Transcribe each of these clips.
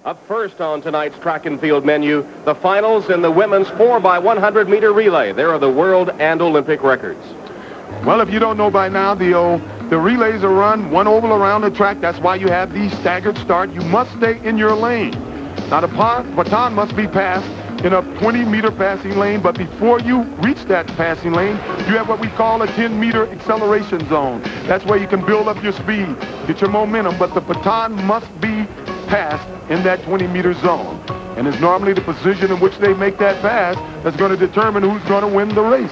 Up first on tonight's track and field menu, the finals in the women's 4x100-meter relay. There are the world and Olympic records. Well, if you don't know by now, the relays are run one oval around the track. That's why you have the staggered start. You must stay in your lane. Now, the baton must be passed in a 20-meter passing lane, but before you reach that passing lane, you have what we call a 10-meter acceleration zone. That's where you can build up your speed, get your momentum, but the baton must be passed in that 20-meter zone. And it's normally the position in which they make that pass that's going to determine who's going to win the race.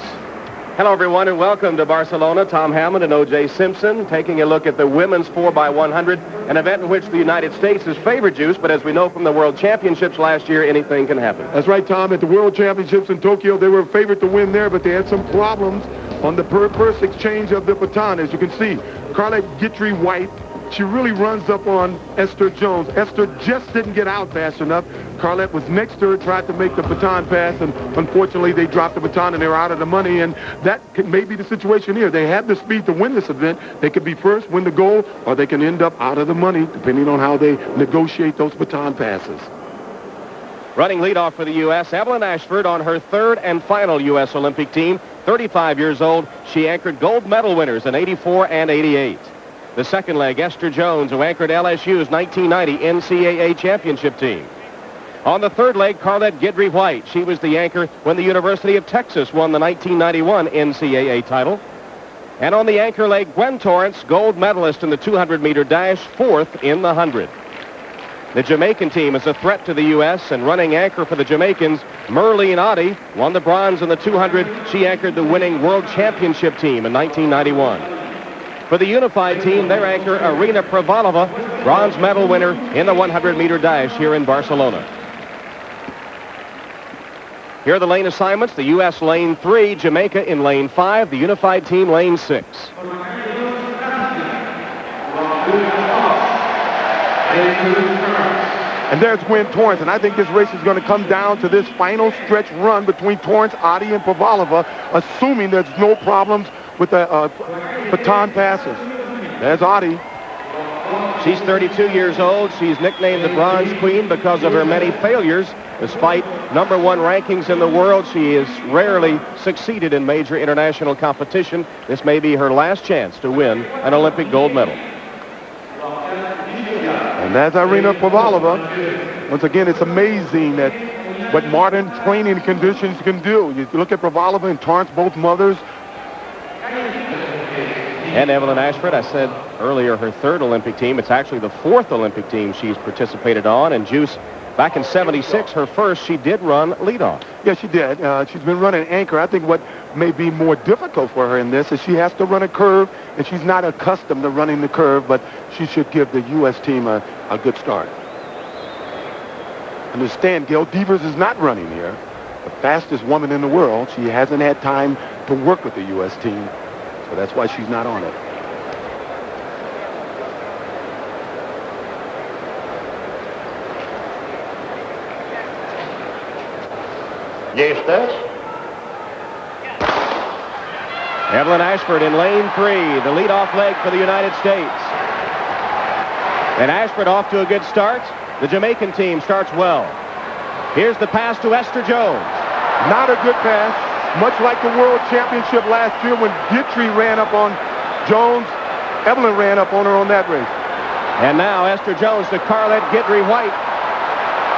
Hello, everyone, and welcome to Barcelona. Tom Hammond and O.J. Simpson taking a look at the women's 4x100, an event in which the United States is favored, Juice, but as we know from the World Championships last year, anything can happen. That's right, Tom. At the World Championships in Tokyo, they were favored to win there, but they had some problems on the first exchange of the baton. As you can see, Carlette Guidry White, she really runs up on Esther Jones. Esther just didn't get out fast enough. Carlette was next to her, tried to make the baton pass, and unfortunately they dropped the baton and they were out of the money, and that may be the situation here. They have the speed to win this event. They could be first, win the gold, or they can end up out of the money, depending on how they negotiate those baton passes. Running leadoff for the U.S., Evelyn Ashford on her third and final U.S. Olympic team. 35 years old, she anchored gold medal winners in 84 and 88. The second leg, Esther Jones, who anchored LSU's 1990 NCAA championship team. On the third leg, Carlette Guidry White. She was the anchor when the University of Texas won the 1991 NCAA title. And on the anchor leg, Gwen Torenc, gold medalist in the 200-meter dash, fourth in the 100. The Jamaican team is a threat to the U.S., and running anchor for the Jamaicans, Merlene Oddie, won the bronze in the 200. She anchored the winning World Championship team in 1991. For the unified team, their anchor, Arina Pravalova, bronze medal winner in the 100-meter dash here in Barcelona. Here are the lane assignments. The U.S. lane 3, Jamaica in lane 5, the unified team lane 6. And there's Gwen Torenc, and I think this race is going to come down to this final stretch run between Torenc, Oddie, and Pravalova, assuming there's no problems with the baton passes. There's Oddie. She's 32 years old. She's nicknamed the Bronze Queen because of her many failures. Despite #1 rankings in the world, she has rarely succeeded in major international competition. This may be her last chance to win an Olympic gold medal. And that's Arina Pravalova. Once again, it's amazing that what modern training conditions can do. You look at Pravalova and Torenc, both mothers. And Evelyn Ashford, I said earlier, her third Olympic team. It's actually the fourth Olympic team she's participated on. And Juice, back in '76, her first, she did run leadoff. Yeah, she did. She's been running anchor. I think what may be more difficult for her in this is she has to run a curve, and she's not accustomed to running the curve, but she should give the U.S. team a good start. Understand, Gail Devers is not running here. The fastest woman in the world. She hasn't had time to work with the U.S. team, so that's why she's not on it. Evelyn Ashford in lane 3, the leadoff leg for the United States. And Ashford off to a good start. The Jamaican team starts well. Here's the pass to Esther Jones. Not a good pass. Much like the World Championship last year when Guidry ran up on Jones, Evelyn ran up on her on that race. And now Esther Jones to Carlette Guidry White.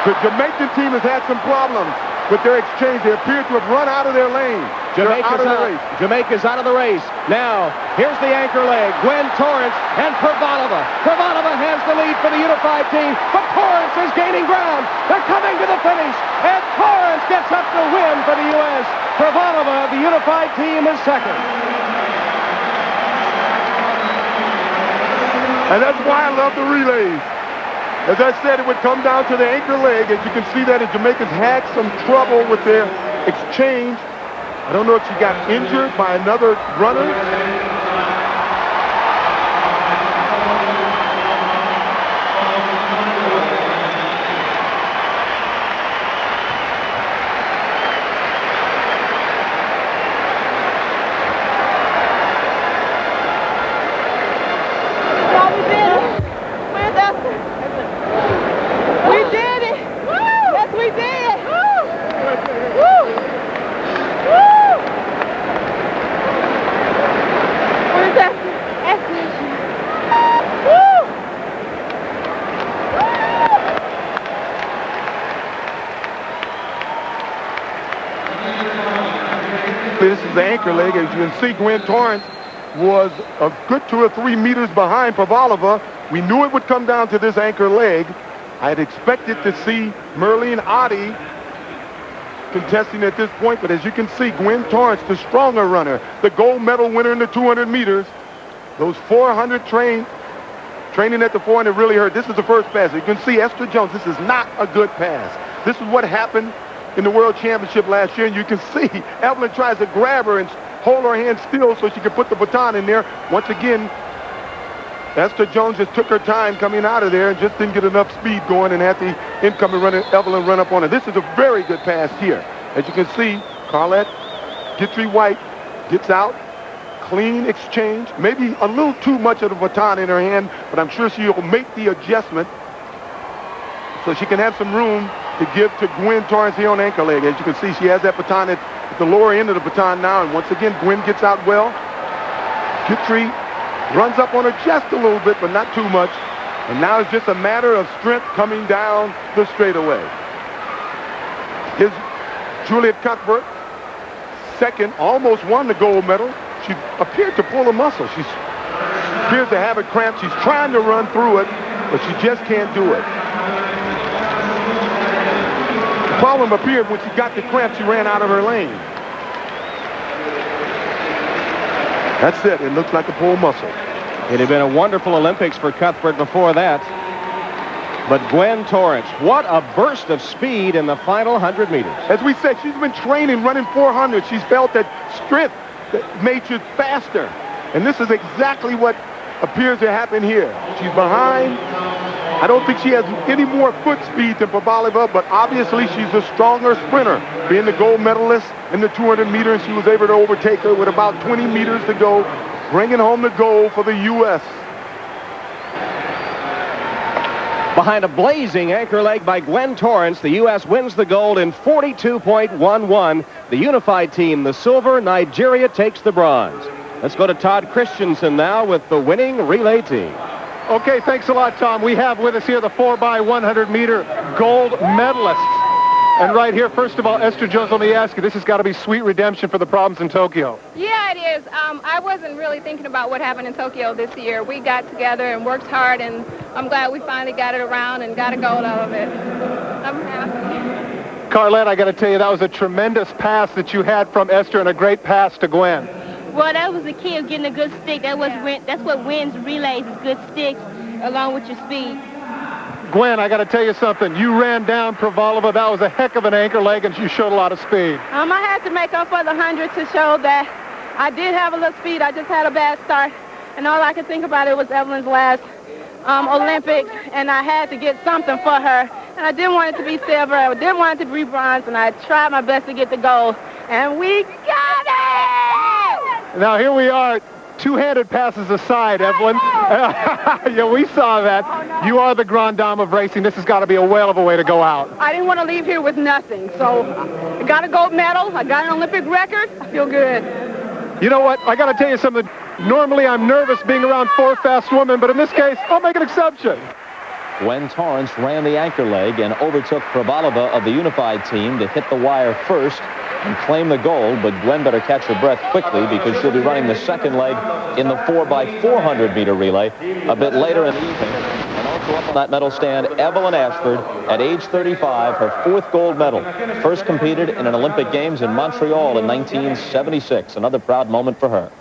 The Jamaican team has had some problems with their exchange. They appear to have run out of their lane. Jamaica's out of the race. Now, here's the anchor leg. Gwen Torenc and Pravalova. Pravalova has the lead for the unified team, but Torenc is gaining ground. They're coming to the finish, and Torenc gets up to win for the U.S. Pravalova, the unified team, is second. And that's why I love the relays. As I said, it would come down to the anchor leg. As you can see that the Jamaicans had some trouble with their exchange. I don't know if she got injured by another runner. We did. this is the anchor leg. As you can see, Gwen Torenc was a good 2 or 3 meters behind Pavalova. We knew it would come down to this anchor leg. I had expected to see Merlene Ottey contesting at this point, but as you can see, Gwen Torenc, the stronger runner, the gold medal winner in the 200 meters. Those 400 training at the 400 really hurt. This is the first pass. You can see Esther Jones. This is not a good pass. This is what happened in the World Championship last year, and you can see Evelyn tries to grab her and hold her hand still so she can put the baton in there. Once again, Esther Jones just took her time coming out of there and just didn't get enough speed going and had the incoming runner, Evelyn, run up on her. This is a very good pass here. As you can see, Carlette, Guidry White gets out. Clean exchange. Maybe a little too much of the baton in her hand, but I'm sure she'll make the adjustment so she can have some room to give to Gwen Torenc here on ankle leg. As you can see, she has that baton at the lower end of the baton now, and once again, Gwen gets out well. Guidry runs up on her just a little bit, but not too much. And now it's just a matter of strength coming down the straightaway. Here's Juliet Cuthbert, second, almost won the gold medal. She appeared to pull a muscle. She appears to have a cramp. She's trying to run through it, but she just can't do it. The problem appeared when she got the cramp, she ran out of her lane. That's it. It looks like a pulled muscle. It had been a wonderful Olympics for Cuthbert before that. But Gwen Torenc, what a burst of speed in the final 100 meters. As we said, she's been training, running 400. She's felt that strength that made you faster. And this is exactly what appears to happen here. She's behind. I don't think she has any more foot speed than Pavalova, but obviously she's a stronger sprinter, being the gold medalist in the 200 meter, and she was able to overtake her with about 20 meters to go, bringing home the gold for the U.S. Behind a blazing anchor leg by Gwen Torenc, the U.S. wins the gold in 42.11. The unified team, the silver. Nigeria takes the bronze. Let's go to Todd Christensen now with the winning relay team. Okay, thanks a lot, Tom. We have with us here the 4x100 meter gold medalists. And right here, first of all, Esther Jones, let me ask you, this has got to be sweet redemption for the problems in Tokyo. Yeah, it is. I wasn't really thinking about what happened in Tokyo this year. We got together and worked hard, and I'm glad we finally got it around and got a gold out of it. I'm happy. Carlette, I got to tell you, that was a tremendous pass that you had from Esther and a great pass to Gwen. Well, that was the key of getting a good stick. That's what wins relays is good sticks along with your speed. Gwen, I got to tell you something. You ran down Pavalova. That was a heck of an anchor leg, and you showed a lot of speed. I had to make up for the 100 to show that I did have a little speed. I just had a bad start, and all I could think about it was Evelyn's last Olympics, and I had to get something for her. And I didn't want it to be silver. I didn't want it to be bronze, and I tried my best to get the gold, and we got it! Now, here we are. Two-handed passes aside, Evelyn. Yeah, we saw that. Oh, no. You are the grand dame of racing. This has got to be a whale of a way to go out. I didn't want to leave here with nothing, so I got a gold medal. I got an Olympic record. I feel good. You know what? I got to tell you something. Normally, I'm nervous being around four fast women, but in this case, I'll make an exception. Gwen Torenc ran the anchor leg and overtook Pravalova of the unified team to hit the wire first and claim the gold, but Gwen better catch her breath quickly because she'll be running the second leg in the 4x400 meter relay a bit later in the evening. And also up on that medal stand, Evelyn Ashford, at age 35, her fourth gold medal. First competed in an Olympic Games in Montreal in 1976. Another proud moment for her.